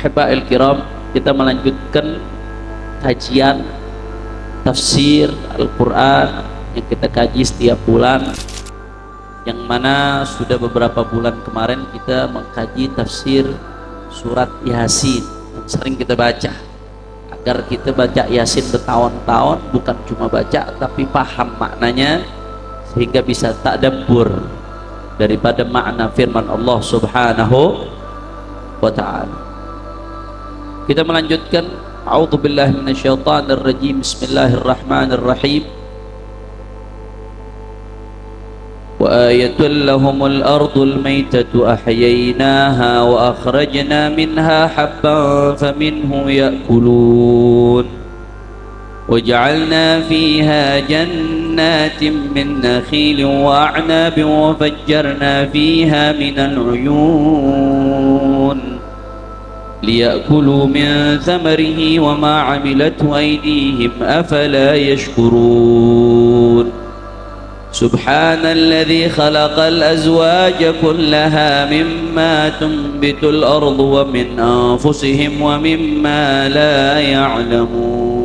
Ahibba'il kiram, kita melanjutkan kajian tafsir Al-Quran yang kita kaji setiap bulan, yang mana sudah beberapa bulan kemarin kita mengkaji tafsir surat Yasin yang sering kita baca, agar kita baca Yasin bertahun-tahun, bukan cuma baca tapi paham maknanya, sehingga bisa tadabbur daripada makna firman Allah Subhanahu wa ta'ala. Kita melanjutkan. A'udzubillahi minasyaitonir rajim. Bismillahirrahmanirrahim. Wa ayatul lahumul ardul maytatu ahyaynaha wa akhrajna minha habban faminhu ya'kulun wa ja'alna fiha jannatin min nakhilin wa a'nabin wa fajjarna fiha minal uyun liya'kulu min thamarihi wa ma 'amilathu aydihim afala yashkurun. Subhanalladzi khalaqal azwaja kullaha mimma tunbitul ardu wa min anfusihim wa mimma la ya'lamun.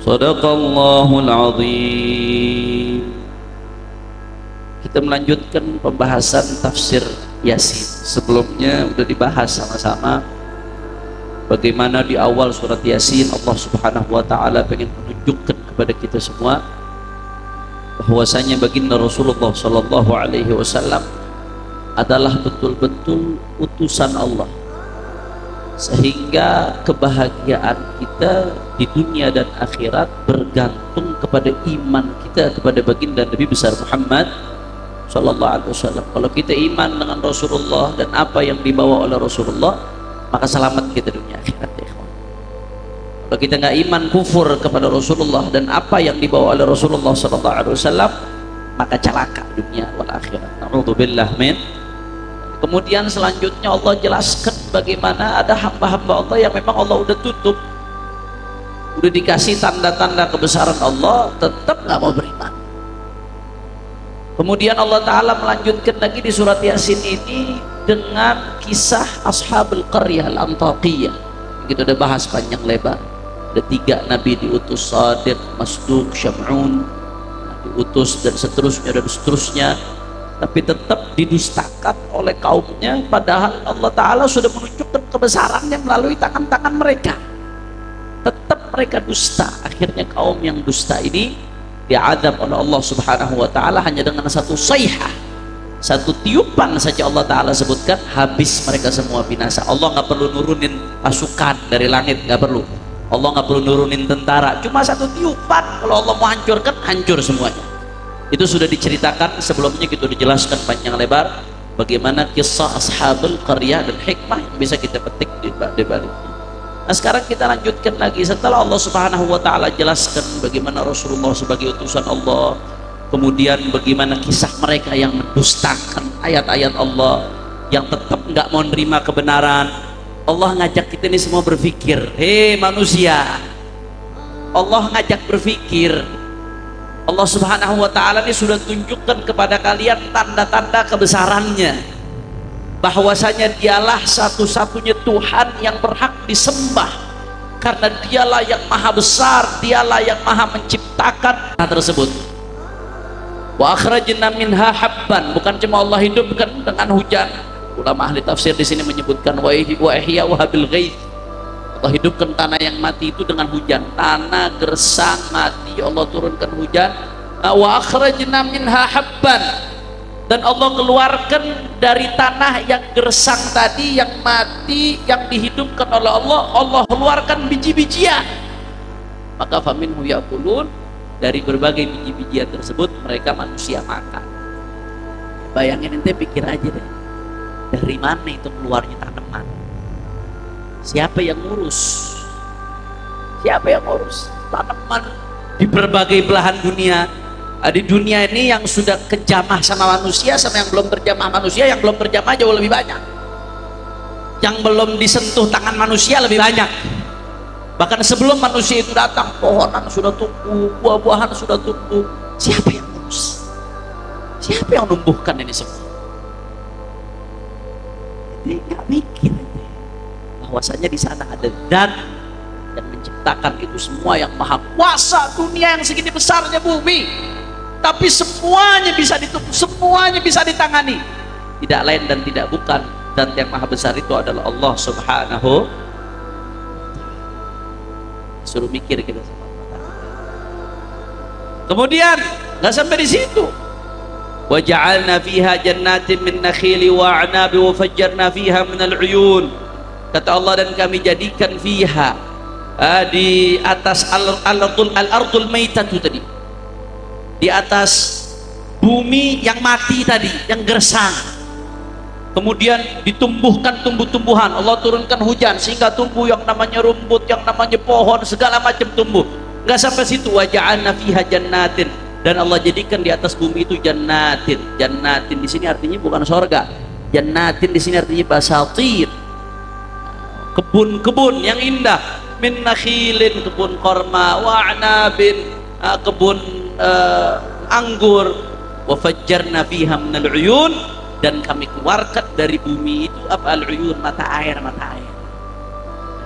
Shadaqallahul azim. Kita melanjutkan pembahasan tafsir Yasin. Sebelumnya sudah dibahas sama-sama bagaimana di awal surat Yasin Allah Subhanahu wa ta'ala pengen menunjukkan kepada kita semua bahwasanya baginda Rasulullah sallallahu alaihi wasallam adalah betul-betul utusan Allah, sehingga kebahagiaan kita di dunia dan akhirat bergantung kepada iman kita kepada baginda Nabi besar Muhammad sallallahu alaihi wasallam. Kalau kita iman dengan Rasulullah dan apa yang dibawa oleh Rasulullah, maka selamat kita dunia akhirat. Kalau kita nggak iman, kufur kepada Rasulullah dan apa yang dibawa oleh Rasulullah sallallahu alaihi wasallam, maka celaka dunia wal akhirat. Na'udzubillah min. Kemudian selanjutnya Allah jelaskan bagaimana ada hamba-hamba Allah yang memang Allah udah tutup, udah dikasih tanda-tanda kebesaran Allah, tetap nggak mau beriman. Kemudian Allah Ta'ala melanjutkan lagi di surat Yasin ini dengan kisah Ashabul Qaryah Al-Antaqiyah. Kita udah bahas panjang lebar. Ada 3 nabi diutus, Shadiq, Masduq, Syam'un, diutus dan seterusnya, tapi tetap didustakan oleh kaumnya, padahal Allah Ta'ala sudah menunjukkan kebesarannya melalui tangan-tangan mereka. Tetap mereka dusta. Akhirnya kaum yang dusta ini diadab oleh Allah Subhanahu wa ta'ala hanya dengan satu sayhah, satu tiupan saja Allah Ta'ala sebutkan, habis mereka semua binasa. Allah nggak perlu nurunin pasukan dari langit, nggak perlu. Allah nggak perlu nurunin tentara, cuma satu tiupan, kalau Allah mau hancurkan, hancur semuanya. Itu sudah diceritakan sebelumnya, kita dijelaskan panjang lebar bagaimana kisah Ashabul Qaryah dan hikmah yang bisa kita petik di baliknya. Nah, sekarang kita lanjutkan lagi setelah Allah Subhanahu wa ta'ala jelaskan bagaimana Rasulullah sebagai utusan Allah, kemudian bagaimana kisah mereka yang mendustakan ayat-ayat Allah, yang tetap nggak mau menerima kebenaran. Allah ngajak kita ini semua berpikir. Hei manusia, Allah ngajak berpikir. Allah Subhanahu wa ta'ala ini sudah tunjukkan kepada kalian tanda-tanda kebesarannya, bahwasanya dialah satu-satunya Tuhan yang berhak disembah, karena dialah yang maha besar, dialah yang maha menciptakan tersebut. Wa akhrajna minha habban, bukan cuma Allah hidupkan dengan hujan. Ulama ahli tafsir di sini menyebutkan wa ihya wa bil ghaith. Allah hidupkan tanah yang mati itu dengan hujan, tanah gersang mati, Allah turunkan hujan. Wa akhrajna minha habban, dan Allah keluarkan dari tanah yang gersang tadi, yang mati, yang dihidupkan oleh Allah, Allah keluarkan biji-bijian. Maka faminhu ya'kulun, dari berbagai biji-bijian tersebut mereka manusia makan. Bayangin, ente pikir aja deh, dari mana itu keluarnya tanaman? Siapa yang ngurus? Siapa yang ngurus tanaman di berbagai belahan dunia? Di dunia ini yang sudah kejamah sama manusia sama yang belum terjamah manusia, yang belum terjamah jauh lebih banyak. Yang belum disentuh tangan manusia lebih banyak. Bahkan sebelum manusia itu datang, pohonan sudah tumbuh, buah-buahan sudah tumbuh. Siapa yang ngurus? Siapa yang numbuhkan ini semua? Jadi nggak mikir. bahwasanya di sana ada zat yang menciptakan itu semua, yang maha kuasa. Dunia yang segini besarnya bumi, tapi semuanya bisa ditutup, semuanya bisa ditangani. Tidak lain dan tidak bukan, dan yang maha besar itu adalah Allah Subhanahu. Suruh mikir kita. Kemudian nggak sampai di situ. Wa ja'alna fiha jannatin min nakhili wa a'nabi wa fajjarna fiha min al-uyun. Kata Allah, dan kami jadikan fiha, di atas al-ardul maitatu tadi, di atas bumi yang mati tadi, yang gersang, kemudian ditumbuhkan tumbuh-tumbuhan. Allah turunkan hujan sehingga tumbuh yang namanya rumput, yang namanya pohon, segala macam tumbuh. Nggak sampai situ. Wa ja'alna fiha jannatin, dan Allah jadikan di atas bumi itu jannatin. Jannatin di sini artinya bukan sorga. Jannatin di sini artinya basatir, kebun-kebun yang indah. Min nakhilin, kebun korma, wa a'nabin, kebun anggur. Wa fajjarna fiha minal uyun, dan kami keluarkan dari bumi itu apa? Al-uyun, mata air, mata air.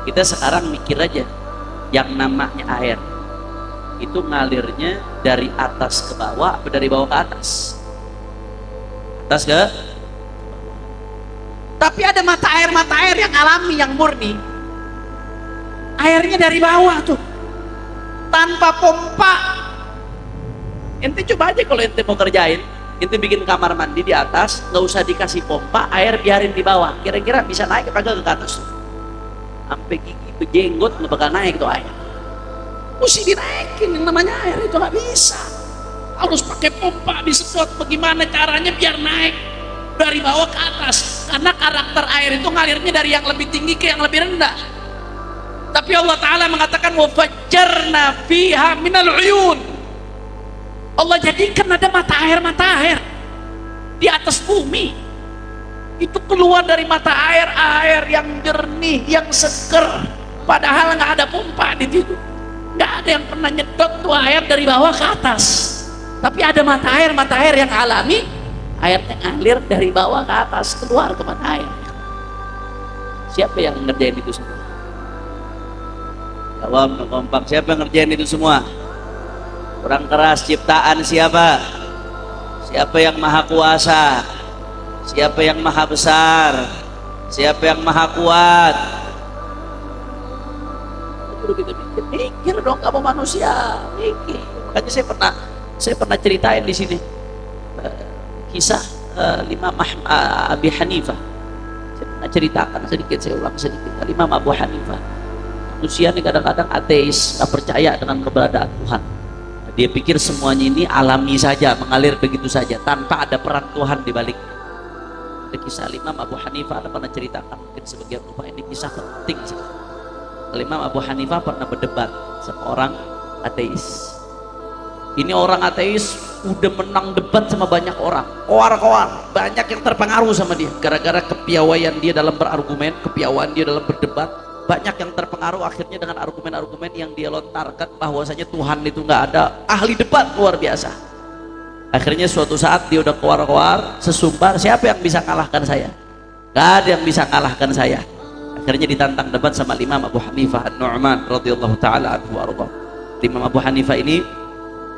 Kita sekarang mikir aja, yang namanya air itu ngalirnya dari atas ke bawah atau dari bawah ke atas? Atas ke? Tapi ada mata air yang alami, yang murni. Airnya dari bawah tuh, tanpa pompa. Ente coba aja kalau ente mau kerjain, ente bikin kamar mandi di atas, nggak usah dikasih pompa, air biarin di bawah. Kira-kira bisa naik apa ke atas? Sampai gigi itu jenggot nggak bakal naik tuh air. Mesti dinaikin, yang namanya air itu nggak bisa. Harus pakai pompa, disedot. Bagaimana caranya biar naik dari bawah ke atas? Karena karakter air itu ngalirnya dari yang lebih tinggi ke yang lebih rendah. Tapi Allah Ta'ala mengatakan wa fajjarna fiha minal uyun. Allah jadikan ada mata air di atas bumi. Itu keluar dari mata air yang jernih, yang seger. Padahal nggak ada pompa di situ. Nggak ada yang pernah nyedot tuh air dari bawah ke atas. Tapi ada mata air yang alami. Airnya ngalir dari bawah ke atas, keluar ke mata air. Siapa yang ngerjain itu semua? Jawab kompak, siapa yang ngerjain itu semua? Kurang keras, ciptaan siapa? Siapa yang maha kuasa? Siapa yang maha besar? Siapa yang maha kuat? Perlu kita mikir dong, kamu manusia, mikir. Makanya saya pernah ceritain di sini kisah Imam Abi Hanifah. Saya pernah ceritakan sedikit, saya ulang sedikit. Imam Abu Hanifah, manusia ini kadang-kadang ateis, nggak percaya dengan keberadaan Tuhan. Dia pikir semuanya ini alami saja, mengalir begitu saja, tanpa ada peran Tuhan di baliknya. Ada kisah Imam Abu Hanifah, Anda pernah ceritakan mungkin sebagian lupa, ini kisah penting sekali. Imam Abu Hanifah pernah berdebat sama orang ateis. Ini orang ateis udah menang debat sama banyak orang, koar-koar, banyak yang terpengaruh sama dia gara-gara kepiawaian dia dalam berargumen, kepiawaian dia dalam berdebat. Banyak yang terpengaruh akhirnya dengan argumen-argumen yang dia lontarkan, bahwasanya Tuhan itu nggak ada. Ahli debat luar biasa. Akhirnya suatu saat dia udah koar-koar, sesumbar, siapa yang bisa kalahkan saya? Gak ada yang bisa kalahkan saya. Akhirnya ditantang debat sama Imam Abu Hanifah An-Nu'man radhiyallahu taala anhu warḍah. Imam Abu Hanifah ini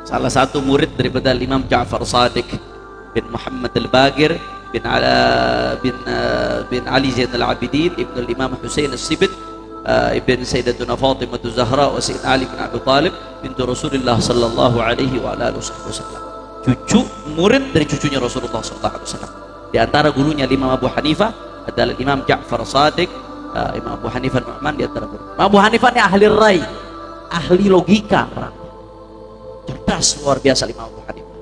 salah satu murid daripada Imam Ja'far Shadiq bin Muhammad Al-Baqir bin Ali Zain Al-Abidin ibn Imam Husain As-Sibit ibn Sayyidatuna Fatimah Zahra wa Sayyid Ali bin Abi Talib bintu Rasulullah sallallahu alaihi wa alihi wasallam. Cucu murid dari cucunya Rasulullah sallallahu alaihi wasallam. Di antara gurunya Imam Abu Hanifah adalah Imam Ja'far Shadiq, Imam Abu Hanifah Nu'man di antara guru. Imam Abu Hanifah ini ahli rai, ahli logika, cerdas luar biasa Imam Abu Hanifah.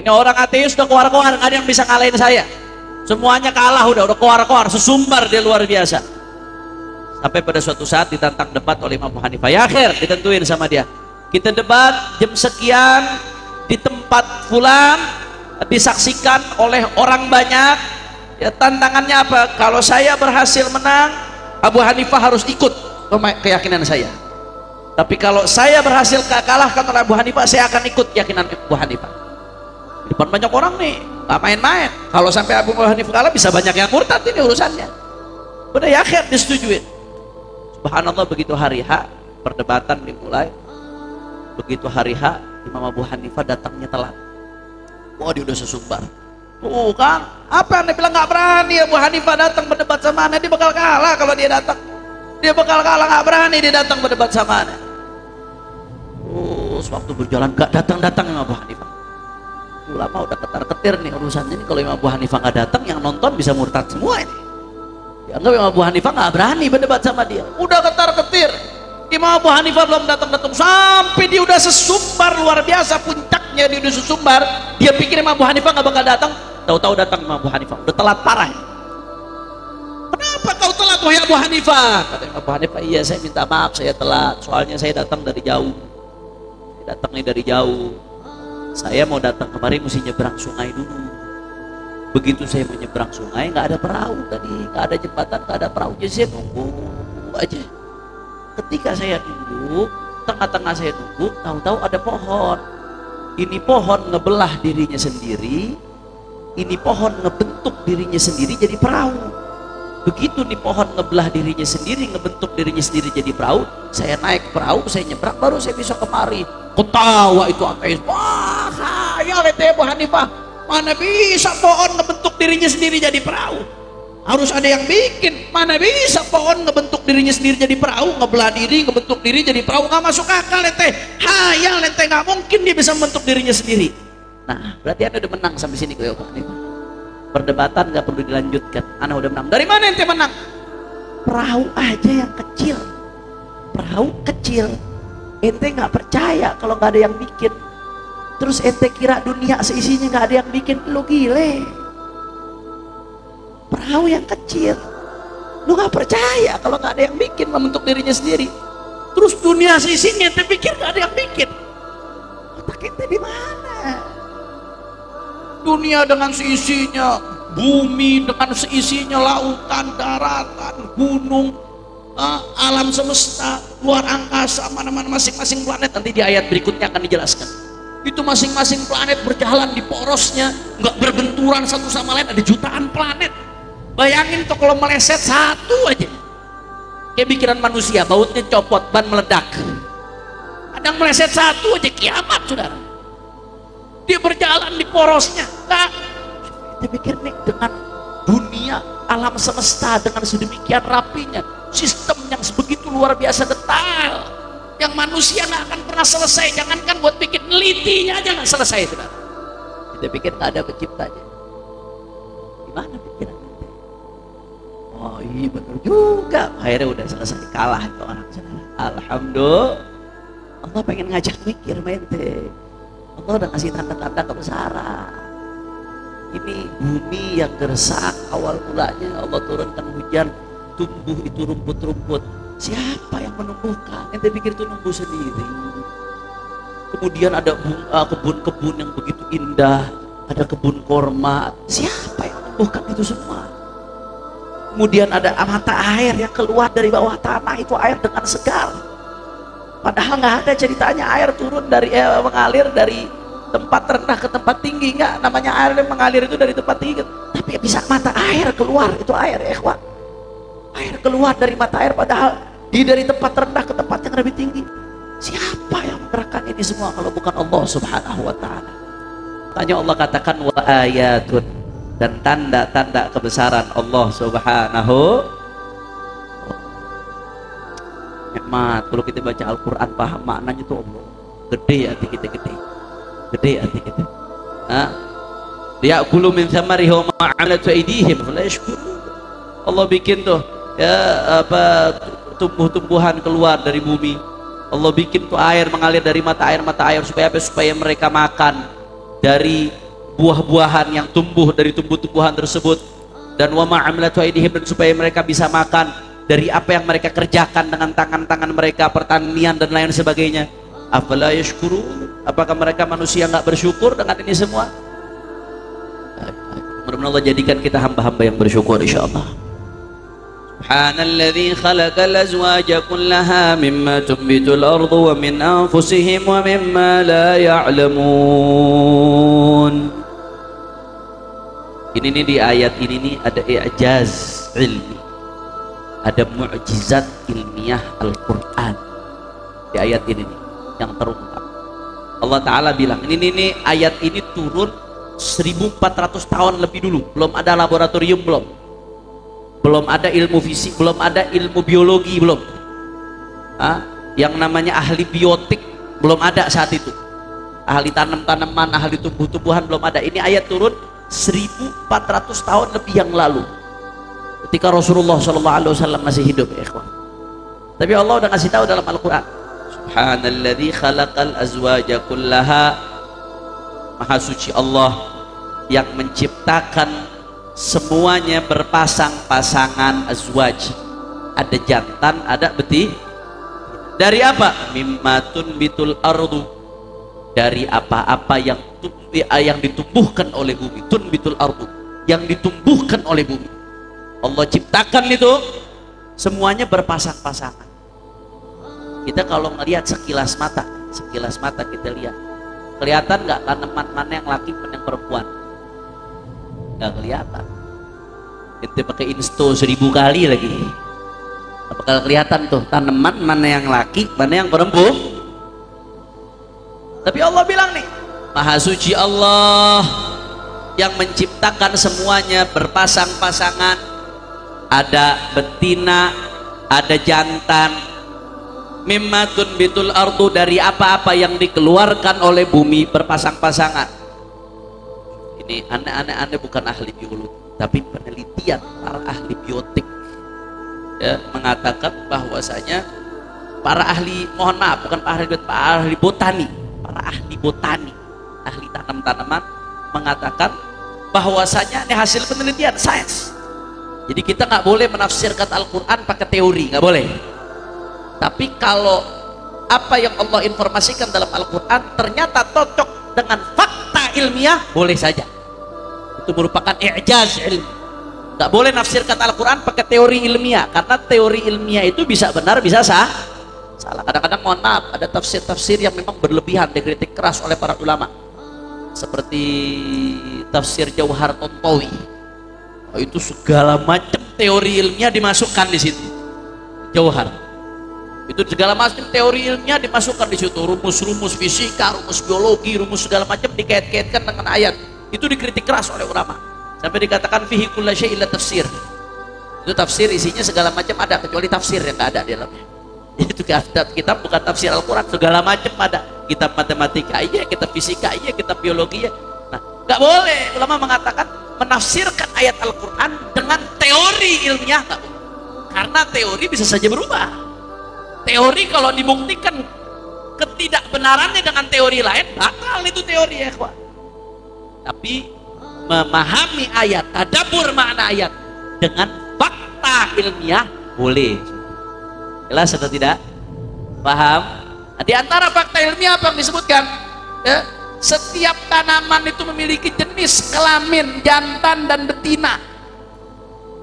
Ini orang ateis udah keluar-keluar, nggak ada yang bisa ngalahin saya. Semuanya kalah, udah keluar-keluar, sesumbar dia luar biasa. Sampai pada suatu saat ditantang debat oleh Imam Abu Hanifah. Ya akhir ditentuin sama dia. Kita debat jam sekian di tempat fulan, disaksikan oleh orang banyak. Ya, tantangannya apa? Kalau saya berhasil menang, Abu Hanifah harus ikut keyakinan saya. Tapi kalau saya berhasil kalahkan oleh Abu Hanifah, saya akan ikut keyakinan Abu Hanifah. Di depan banyak orang nih, nggak main-main. Kalau sampai Abu Hanifah kalah, bisa banyak yang murtad ini urusannya. Udah ya akhir disetujuin. Subhanallah, begitu hari H perdebatan dimulai, begitu hari H Imam Abu Hanifah datangnya telat. Wah, dia udah sesumbar. Tuh kan, apa yang dia bilang nggak berani Abu Hanifah datang berdebat sama Anda, dia bakal kalah kalau dia datang. Dia bakal kalah, nggak berani dia datang berdebat sama Anda. Terus waktu berjalan nggak datang Imam Abu Hanifah. Lama udah ketar-ketir nih urusannya ini, kalau Imam Abu Hanifah nggak datang yang nonton bisa murtad semua ini. Dianggap Imam Abu Hanifah nggak berani berdebat sama dia. Udah ketar-ketir. Imam Abu Hanifah belum datang-datang sampai dia udah sesumbar luar biasa, puncaknya dia udah sesumbar. Dia pikir Imam Abu Hanifah nggak bakal datang, tahu-tahu datang Imam Abu Hanifah. Udah telat parah. Kenapa kau telat wahai Abu Hanifah? Kata Imam Abu Hanifah, iya saya minta maaf saya telat, soalnya saya datang dari jauh. Saya datang nih dari jauh. Saya mau datang kemari mesti nyebrang sungai dulu. Begitu saya mau nyebrang sungai nggak ada perahu tadi, nggak ada jembatan, nggak ada perahu, jadi saya nunggu aja. Ketika saya nunggu, tengah-tengah saya nunggu, tahu-tahu ada pohon. Ini pohon ngebelah dirinya sendiri, ini pohon ngebentuk dirinya sendiri jadi perahu. Begitu nih pohon ngebelah dirinya sendiri, ngebentuk dirinya sendiri jadi perahu, saya naik perahu, saya nyebrang, baru saya bisa kemari. Ketawa itu ateis. Wah, saya kata Abu Hanifah, mana bisa pohon ngebentuk dirinya sendiri jadi perahu? Harus ada yang bikin. Mana bisa pohon ngebentuk dirinya sendiri jadi perahu, ngebelah diri, ngebentuk diri jadi perahu? Nggak masuk akal ente. Hayal ente, nggak mungkin dia bisa membentuk dirinya sendiri. Nah, berarti Anda udah menang sampai sini kok ya Pak. Perdebatan nggak perlu dilanjutkan. Anda udah menang. Dari mana ente menang? Perahu aja yang kecil. Perahu kecil. Ente nggak percaya kalau nggak ada yang bikin. Terus ente kira dunia seisinya nggak ada yang bikin? Lu gile. Perahu yang kecil, lu nggak percaya kalau nggak ada yang bikin membentuk dirinya sendiri. Terus dunia seisinya ente pikir nggak ada yang bikin? Otak ente di mana? Dunia dengan seisinya, bumi dengan seisinya, lautan, daratan, gunung, alam semesta, luar angkasa, mana-mana masing-masing planet. Nanti di ayat berikutnya akan dijelaskan. Itu masing-masing planet berjalan di porosnya, nggak berbenturan satu sama lain. Ada jutaan planet. Bayangin tuh kalau meleset satu aja, kayak pikiran manusia, bautnya copot, ban meledak. Kadang meleset satu aja kiamat, saudara. Dia berjalan di porosnya. Nah, kita pikir nih dengan dunia alam semesta dengan sedemikian rapinya, sistem yang sebegitu luar biasa detail, yang manusia nggak akan pernah selesai. Jangankan buat bikin nelitinya aja nggak selesai, saudara. Kita pikir nggak ada penciptanya. Gimana pikiran? Oh iya betul juga. Akhirnya udah selesai, kalah itu orang. Alhamdulillah. Allah pengen ngajak mikir mente. Allah udah ngasih tanda-tanda kebesaran. Ini bumi yang gersang awal mulanya Allah turunkan hujan, tumbuh itu rumput-rumput. Siapa yang menumbuhkan? Ente pikir itu numbuh sendiri. Kemudian ada kebun-kebun yang begitu indah, ada kebun korma. Siapa yang menumbuhkan itu semua? Kemudian ada mata air yang keluar dari bawah tanah, itu air dengan segar. Padahal nggak ada ceritanya air turun dari mengalir dari tempat rendah ke tempat tinggi, nggak. Namanya air yang mengalir itu dari tempat tinggi, tapi bisa mata air keluar, itu air ikhwan. Air keluar dari mata air, padahal dari tempat rendah ke tempat yang lebih tinggi. Siapa yang menggerakkan ini semua kalau bukan Allah Subhanahu wa ta'ala? Tanya Allah katakan wa ayatun, dan tanda-tanda kebesaran Allah Subhanahu. Nikmat kalau kita baca Al-Quran, paham maknanya tuh Allah. Gede hati kita, gede hati kita. Ya'kulu min thamarihi wa ma 'amalat aydihim fala yashkurun. Allah bikin tuh ya tumbuh-tumbuhan keluar dari bumi. Allah bikin tuh air mengalir dari mata air supaya apa? Supaya mereka makan dari buah-buahan yang tumbuh dari tumbuh-tumbuhan tersebut, dan wa ma'amlatu aydihim, dan supaya mereka bisa makan dari apa yang mereka kerjakan dengan tangan-tangan mereka, pertanian dan lain sebagainya. Afala yashkurun, apakah mereka manusia nggak bersyukur dengan ini semua? Mudah-mudahan Allah jadikan kita hamba-hamba yang bersyukur insyaallah. Subhanalladzi khalaqal azwaja kullaha mimma tunbitul ardu wa min anfusihim wa mimma la ya'lamun. Ini nih di ayat ini nih ada i'jaz ilmi. ada mukjizat ilmiah Al-Quran di ayat ini nih, yang terungkap. Allah Ta'ala bilang ini ayat ini turun 1400 tahun lebih dulu, belum ada laboratorium, belum ada ilmu fisik, belum ada ilmu biologi, yang namanya ahli biotik belum ada saat itu, ahli tanaman, ahli tumbuh-tumbuhan belum ada. Ini ayat turun 1400 tahun lebih yang lalu, ketika Rasulullah SAW masih hidup, ya ikhwan. Tapi Allah udah ngasih tahu dalam Al-Quran, Subhanalladzi khalaqal azwaja kullaha, maha suci Allah yang menciptakan semuanya berpasang-pasangan, azwaj, ada jantan, ada betina. Dari apa? Mimmatun bitul ardu, dari apa-apa yang ditumbuhkan oleh bumi. Tunbitul ardu, yang ditumbuhkan oleh bumi. Allah ciptakan itu semuanya berpasang-pasangan. Kita kalau melihat sekilas mata kita lihat, kelihatan nggak tanaman mana yang laki mana yang perempuan? Nggak kelihatan. Kita pakai insto 1000 kali lagi, apakah kelihatan tuh tanaman mana yang laki mana yang perempuan? Tapi Allah bilang nih, maha suci Allah yang menciptakan semuanya berpasang-pasangan, ada betina, ada jantan. Mimmatun bitul ardu, dari apa-apa yang dikeluarkan oleh bumi berpasang-pasangan. Ini aneh bukan ahli biologi, tapi penelitian para ahli biotik ya, mengatakan bahwasanya para ahli, mohon maaf bukan para ahli botani, para ahli botani, ahli tanam-tanaman mengatakan bahwasanya ini hasil penelitian sains. Jadi kita nggak boleh menafsirkan Al-Quran pakai teori, nggak boleh. Tapi kalau apa yang Allah informasikan dalam Al-Quran ternyata cocok dengan fakta ilmiah, boleh saja. Itu merupakan i'jaz ilmi. Nggak boleh nafsirkan Al-Quran pakai teori ilmiah, karena teori ilmiah itu bisa benar bisa salah. Kadang-kadang mohon maaf, ada tafsir-tafsir yang memang berlebihan, dikritik keras oleh para ulama, seperti tafsir Jauhar Tontowi. Itu segala macam teori ilmiah dimasukkan di situ. Jauhar itu segala macam teori ilmiah dimasukkan di situ, rumus-rumus fisika, rumus biologi, rumus segala macam dikait-kaitkan dengan ayat. Itu dikritik keras oleh ulama, sampai dikatakan fihi kulla syai' illa tafsir. Itu tafsir isinya segala macam ada, kecuali tafsir yang nggak ada di dalamnya. Itu kitab bukan tafsir Al-Quran, segala macam ada. Kitab matematika iya, kitab fisika iya, kitab biologi iya. Nah, nggak boleh ulama mengatakan menafsirkan ayat Al-Quran dengan teori ilmiah, nggak boleh, karena teori bisa saja berubah. Teori kalau dibuktikan ketidakbenarannya dengan teori lain, batal itu teori ya ikhwan. Tapi memahami ayat, tadabbur makna ayat dengan fakta ilmiah boleh. Jelas atau tidak? Paham? Nah, di antara fakta ilmiah apa yang disebutkan? Ya, setiap tanaman itu memiliki jenis kelamin jantan dan betina.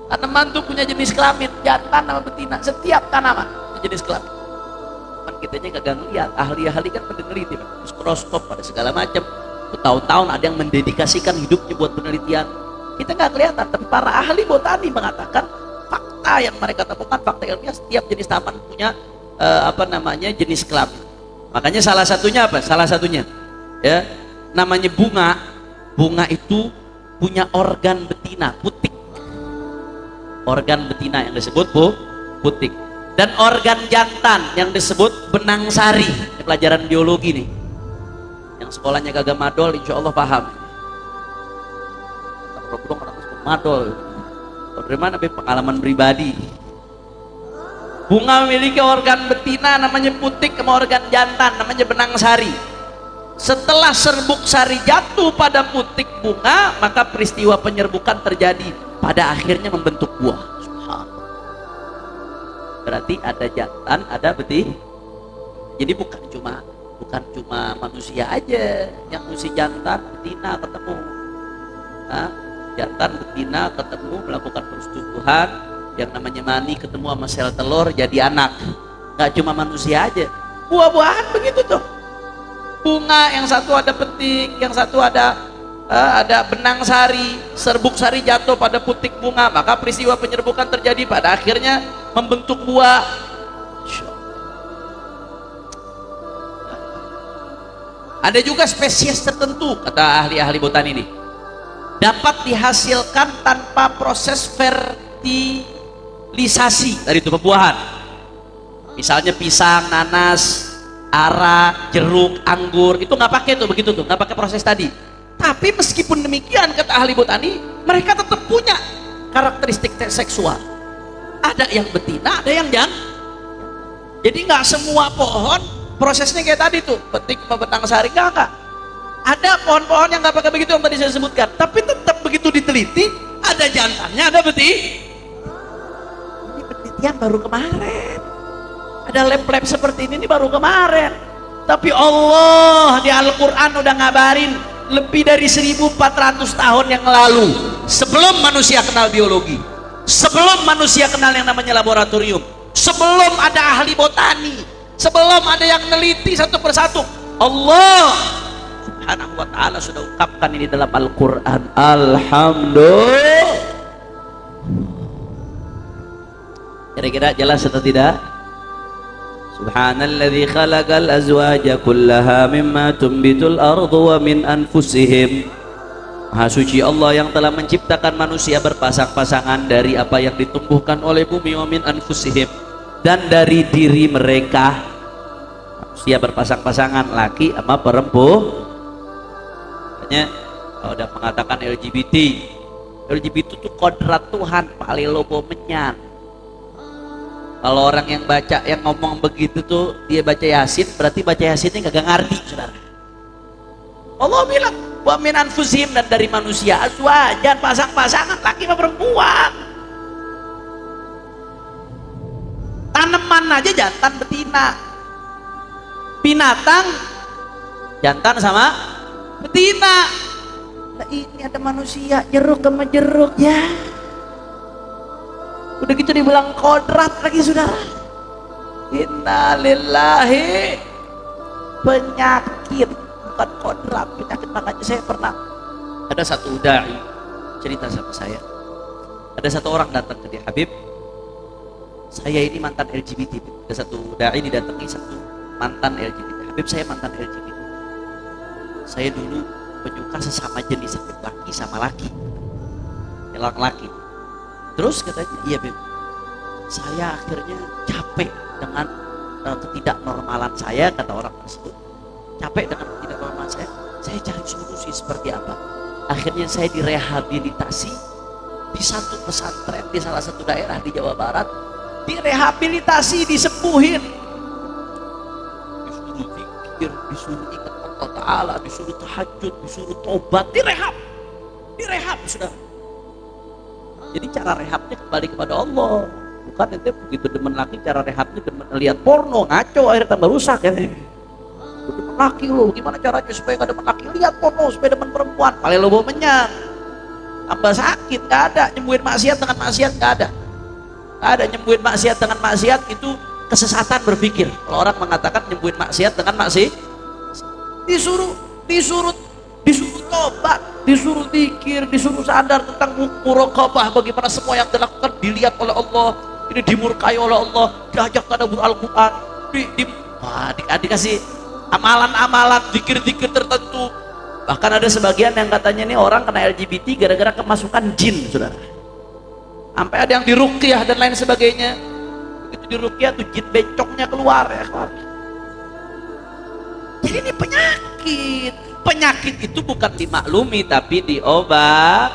Tanaman itu punya jenis kelamin jantan sama betina, setiap tanaman jenis kelamin. Cuman kitanya kagak ngeliat, ahli-ahli kan pada meneliti, mikroskop pada segala macam, bertahun-tahun ada yang mendedikasikan hidupnya buat penelitian. Kita nggak kelihatan, tapi para ahli botani mengatakan fakta yang mereka temukan, fakta ilmiah, setiap jenis tanaman punya jenis kelamin. Makanya salah satunya apa? Salah satunya ya, namanya bunga itu punya organ betina, putik. Organ betina yang disebut putik. Dan organ jantan yang disebut benang sari. Ini pelajaran biologi nih, yang sekolahnya kagak madol insya Allah paham. Madol dari mana? Pengalaman pribadi. Bunga memiliki organ betina namanya putik, sama organ jantan namanya benang sari. Setelah serbuk sari jatuh pada putik bunga, maka peristiwa penyerbukan terjadi, pada akhirnya membentuk buah. Berarti ada jantan, ada betina. Jadi bukan cuma manusia aja yang mesti jantan betina ketemu. Nah, jantan betina ketemu melakukan persetubuhan, yang namanya mani ketemu sama sel telur jadi anak. Nggak cuma manusia aja, buah-buahan begitu tuh. Bunga yang satu ada petik, yang satu ada benang sari, serbuk sari jatuh pada putik bunga, maka peristiwa penyerbukan terjadi, pada akhirnya membentuk buah. Ada juga spesies tertentu, kata ahli-ahli botani ini, dapat dihasilkan tanpa proses fertilisasi dari itu buah-buahan. Misalnya pisang, nanas, ara, jeruk, anggur, itu nggak pakai tuh begitu tuh, nggak pakai proses tadi. Tapi meskipun demikian, kata ahli botani, mereka tetap punya karakteristik seksual. Ada yang betina, ada yang jantan. Jadi nggak semua pohon prosesnya kayak tadi tuh, petik membentang sari, enggak. Ada pohon-pohon yang nggak pakai begitu yang tadi saya sebutkan, tapi tetap begitu diteliti, ada jantannya, ada ini penelitian baru kemarin. Ada lab-lab seperti ini baru kemarin. Tapi Allah di Al-Quran udah ngabarin lebih dari 1400 tahun yang lalu, sebelum manusia kenal biologi, sebelum manusia kenal yang namanya laboratorium, sebelum ada ahli botani, sebelum ada yang neliti satu persatu, Allah Subhanahu wa ta'ala sudah ungkapkan ini dalam Al-Quran. Alhamdulillah. Kira-kira jelas atau tidak? Subhanalladzi khalaqal azwaja kullaha mimma tumbitul ardu wa min anfusihim. Maha suci Allah yang telah menciptakan manusia berpasang-pasangan dari apa yang ditumbuhkan oleh bumi, wa min anfusihim, dan dari diri mereka. Manusia berpasang-pasangan, laki sama perempuan. Makanya kalau udah mengatakan LGBT itu tuh kodrat Tuhan, paling lobo menyan. Kalau orang yang baca, yang ngomong begitu tuh, dia baca Yasin, berarti baca Yasinnya kagak ngerti, saudara. Allah bilang wa min anfusihim, dan dari manusia, azwajan, pasang-pasangan, laki sama perempuan. Tanaman aja jantan betina, binatang jantan sama betina. Nah, ini ada manusia jeruk sama jeruk ya. Udah gitu dibilang kodrat lagi, saudara. Innalillahi. Penyakit, bukan kodrat, penyakit. Makanya saya pernah, ada satu dai cerita sama saya, ada satu orang datang ke dia, Habib, saya ini mantan LGBT. Ada satu dai didatangi satu mantan LGBT. Habib, saya mantan LGBT. Saya dulu penyuka sesama jenis, laki sama laki, laki. Terus katanya, iya Beb, saya akhirnya capek dengan ketidaknormalan saya, kata orang tersebut. Capek dengan ketidaknormalan saya cari solusi seperti apa. Akhirnya saya direhabilitasi di satu pesantren di salah satu daerah di Jawa Barat. Direhabilitasi, disembuhin, disuruh zikir, disuruh ingat Allah Ta'ala, disuruh tahajud, disuruh tobat, direhab sudah. Jadi cara rehabnya kembali kepada Allah, bukan itu begitu demen laki, cara rehabnya demen lihat porno, ngaco, akhirnya tambah rusak ya. Demen laki lo, gimana caranya supaya gak demen laki? Lihat porno supaya demen perempuan, paling lo bawa menyan, tambah sakit. Gak ada nyembuhin maksiat dengan maksiat, gak ada nyembuhin maksiat dengan maksiat, itu kesesatan berpikir. Kalau orang mengatakan nyembuhin maksiat dengan maksiat, disuruh tobat, disuruh zikir, disuruh sadar tentang muraqabah, bagaimana semua yang dilakukan dilihat oleh Allah, ini dimurkai oleh Allah, diajak tadabbur Al-Quran, dikasih amalan-amalan, zikir-zikir tertentu. Bahkan ada sebagian yang katanya ini orang kena LGBT gara-gara kemasukan jin, saudara. Sampai ada yang diruqyah dan lain sebagainya. Begitu diruqyah tuh jin bencongnya keluar ya. Jadi ini penyakit. Penyakit itu bukan dimaklumi tapi diobat.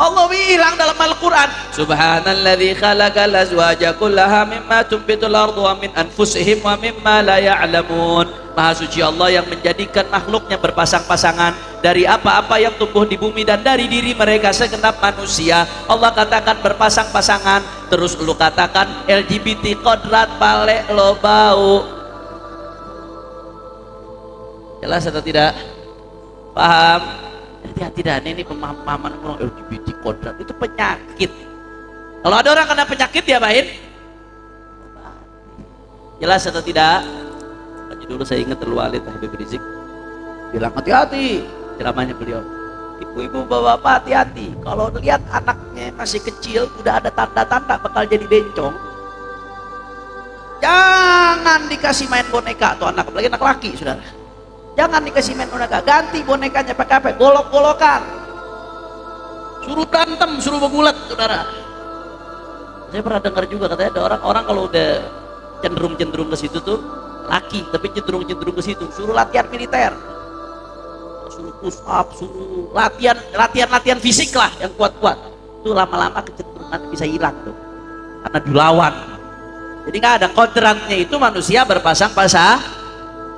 Allah bilang dalam Al-Quran, Subhanalladzi khalaqal azwaja kullaha mimma tumbitul ardu wa min anfusihim wa mimma la ya'lamun. Maha suci Allah yang menjadikan makhluknya berpasang-pasangan dari apa-apa yang tumbuh di bumi dan dari diri mereka segenap manusia. Allah katakan berpasang-pasangan, terus lu katakan LGBT kodrat balik lo bau. Jelas atau tidak? Paham? Hati-hati dah, ini pemahaman orang LGBT kodrat itu penyakit. Kalau ada orang kena penyakit ya baik. Jelas atau tidak? Tadi dulu saya ingat Al-Walid Habib Rizik bilang hati-hati, ceramahnya beliau. Ibu-ibu bapak-bapak hati-hati. Kalau lihat anaknya masih kecil udah ada tanda-tanda bakal jadi bencong, Jangan dikasih main boneka tuh anak, apalagi anak laki, saudara. Jangan dikasih main boneka, ganti bonekanya pakai apa? Golok-golokan. Suruh berantem, suruh bergulat, saudara. Saya pernah dengar juga katanya ada orang-orang kalau udah cenderung ke situ tuh, laki tapi cenderung ke situ, suruh latihan militer, suruh push up, suruh latihan fisik lah yang kuat-kuat. Itu lama-lama kecenderungan bisa hilang tuh, karena dilawan. Jadi nggak ada kodratnya itu manusia berpasang-pasang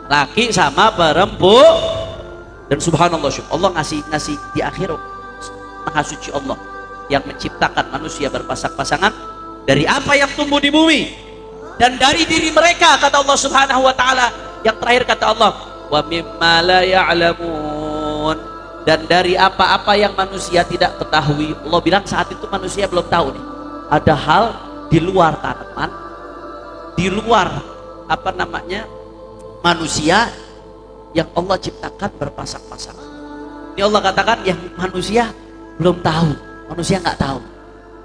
laki sama perempuan. Dan subhanallah, Allah ngasih di akhirat, maha suci Allah yang menciptakan manusia berpasang-pasangan dari apa yang tumbuh di bumi dan dari diri mereka, kata Allah subhanahu wa ta'ala. Yang terakhir kata Allah, wa mimma la ya'lamun, dan dari apa-apa yang manusia tidak ketahui. Allah bilang saat itu manusia belum tahu nih, ada hal di luar tanaman, di luar manusia yang Allah ciptakan berpasang-pasangan. Ini Allah katakan yang manusia belum tahu, manusia nggak tahu.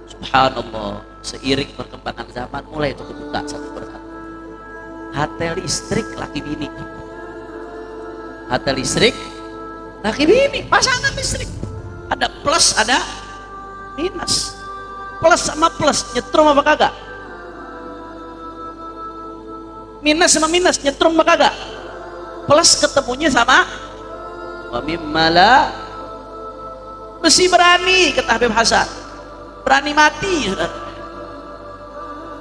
Subhanallah, seiring perkembangan zaman mulai itu kebuka satu persatu. HT listrik laki bini, HT listrik laki bini, pasangan listrik. Ada plus, ada minus. Plus sama plus nyetrum apa kagak? Minus sama minus nyetrum apa kagak? Plus ketemunya sama wa mimmala, mesti berani, kata Habib Hasan, berani mati.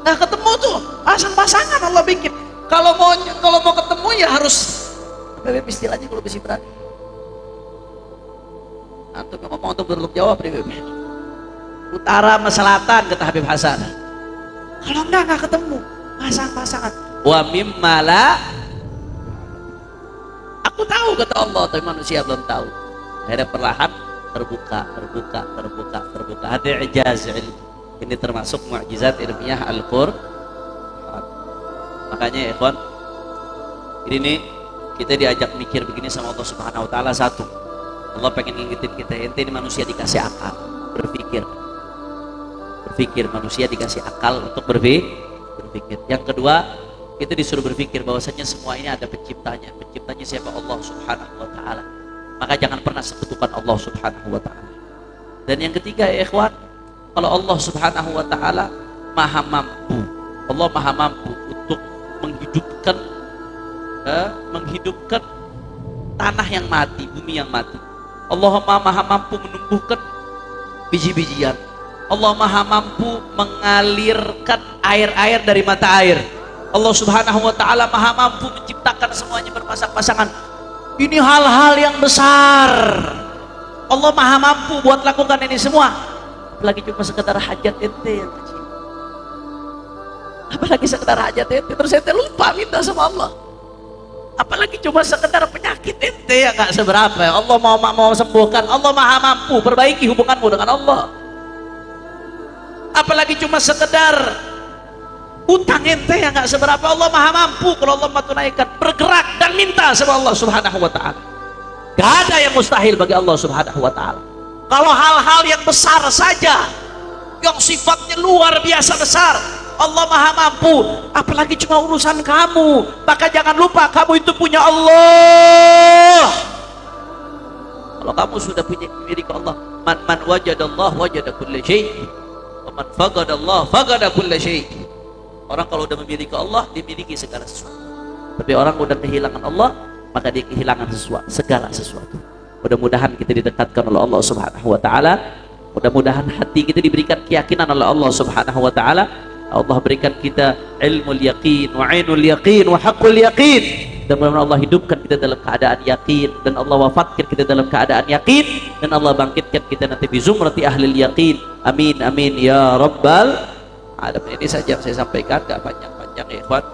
Nah ketemu tuh pasang-pasangan Allah bikin. Kalau mau ketemu ya harus Habib istilahnya kalau mesti berani. Antum ngomong untuk bertanggung jawab nih Habib. Utara sama selatan, kata Habib Hasan. Kalau enggak ketemu pasang-pasangan. Wa mimmala, aku tahu kata Allah, tapi manusia belum tahu. Akhirnya perlahan terbuka. Ada ijaz ilmi. Ini termasuk mukjizat ilmiah Al-Qur'an. Makanya ikhwan, ini nih kita diajak mikir begini sama Allah Subhanahu wa taala. Satu, Allah pengen ngingetin kita, ente ini manusia dikasih akal, berpikir. Manusia dikasih akal untuk berpikir. Yang kedua, kita disuruh berpikir bahwasanya semua ini ada penciptanya. Penciptanya siapa? Allah Subhanahu wa taala. Maka jangan pernah sekutukan Allah Subhanahu wa taala. Dan yang ketiga ya ikhwan, kalau Allah Subhanahu wa taala maha mampu, Allah maha mampu untuk menghidupkan tanah yang mati, bumi yang mati. Allah maha mampu menumbuhkan biji-bijian. Allah maha mampu mengalirkan air-air dari mata air. Allah Subhanahu wa taala maha mampu menciptakan semuanya berpasang-pasangan. Ini hal-hal yang besar. Allah maha mampu buat lakukan ini semua. Apalagi cuma sekedar hajat ente yang kecil. Apalagi sekedar hajat ente, terus ente lupa minta sama Allah. Apalagi cuma sekedar penyakit ente yang gak seberapa. Allah mau sembuhkan. Allah maha mampu perbaiki hubunganmu dengan Allah. Apalagi cuma sekedar utang ente yang gak seberapa, Allah maha mampu kalau Allah mau tunaikan. Bergerak dan minta sama Allah Subhanahu wa ta'ala. Gak ada yang mustahil bagi Allah Subhanahu wa ta'ala. Kalau hal-hal yang besar saja, yang sifatnya luar biasa besar, Allah maha mampu. Apalagi cuma urusan kamu. Maka jangan lupa kamu itu punya Allah. Kalau kamu sudah punya milik Allah, man wajadallah wajada kulla syai', wa man faqadallah faqada kulla syai'. Orang kalau udah memiliki Allah, dia miliki segala sesuatu. Tapi orang udah kehilangan Allah, maka dia kehilangan segala sesuatu. Mudah-mudahan kita didekatkan oleh Allah Subhanahu wa taala. Mudah-mudahan hati kita diberikan keyakinan oleh Allah Subhanahu wa taala. Allah berikan kita ilmul yaqin wa ainul yaqin wa haqqul yaqin. Dan mudah-mudahan Allah hidupkan kita dalam keadaan yakin, dan Allah wafatkan kita dalam keadaan yakin, dan Allah bangkitkan kita nanti bi zumrati ahlil yaqin. Amin amin ya rabbal alamin. Ini saja yang saya sampaikan, gak panjang-panjang ya ikhwan.